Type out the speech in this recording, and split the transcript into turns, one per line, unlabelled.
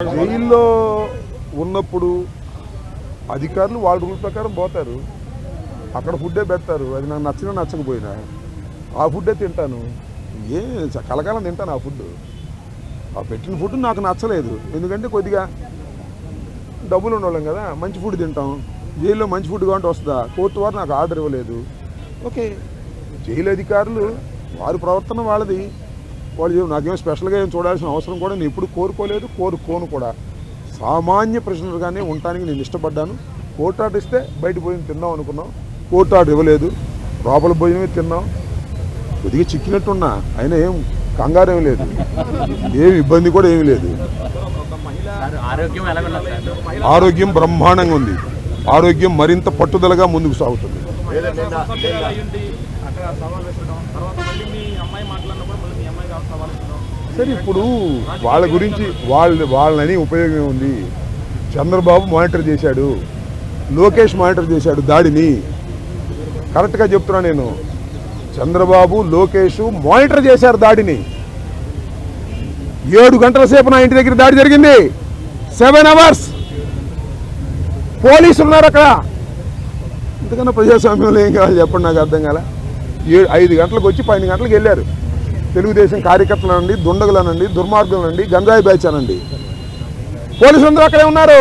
జైల్లో ఉన్నప్పుడు అధికారులు వాళ్ళ రూల్ ప్రకారం పోతారు, అక్కడ ఫుడ్డే పెడతారు. అది నాకు నచ్చినా నచ్చకపోయినా ఆ ఫుడ్డే తింటాను. కలకాలం తింటాను ఆ ఫుడ్. ఆ పెట్టిన ఫుడ్ నాకు నచ్చలేదు, ఎందుకంటే కొద్దిగా డబ్బులు ఉండవాళ్ళం కదా, మంచి ఫుడ్ తింటాం. జైల్లో మంచి ఫుడ్ కావాలంటే వస్తుందా? కోర్టు వారు నాకు ఆర్డర్ ఇవ్వలేదు. ఓకే, జైలు అధికారులు వారి ప్రవర్తన వాళ్ళది, వాళ్ళు నాకేం స్పెషల్గా ఏం చూడాల్సిన అవసరం కూడా నేను ఎప్పుడు కోరుకోలేదు, కోరుకోను కూడా. సామాన్య ప్రశ్నలుగానే ఉండటానికి నేను ఇష్టపడ్డాను. కోర్టు ఆర్డర్ ఇస్తే బయట భోజనం తిందాం అనుకున్నాం, కోర్టు ఆర్డర్ ఇవ్వలేదు, లోపల భోజనమే తిన్నాం. కొద్దిగా చిక్కినట్టున్నా, అయినా ఏం కంగారు ఏమి లేదు, ఏమి ఇబ్బంది కూడా ఏమి లేదు. ఆరోగ్యం బ్రహ్మాండంగా ఉంది, ఆరోగ్యం మరింత పట్టుదలగా ముందుకు సాగుతుంది. సరే, ఇప్పుడు వాళ్ళ గురించి వాళ్ళని ఉపయోగం ఉంది. చంద్రబాబు మానిటర్ చేశాడు, లోకేష్ మానిటర్ చేశాడు దాడిని. కరెక్ట్గా చెప్తున్నా నేను, చంద్రబాబు లోకేష్ మానిటర్ చేశారు దాడిని. 7 గంటల సేపు నా ఇంటి దగ్గర దాడి జరిగింది. 7 hours పోలీసులు ఉన్నారు అక్కడ. ఇంతకన్నా ప్రజాస్వామ్యంలో ఏం కావాలి చెప్పండి, నాకు అర్థం కాల. 5 గంటలకు వచ్చి 12 గంటలకు వెళ్ళారు. తెలుగుదేశం కార్యకర్తలు అనండి, దుండగులు అనండి, దుర్మార్గులు అనండి, గంజాయి బ్యాచ్ అనండి, పోలీసులు అందరూ అక్కడే ఉన్నారు.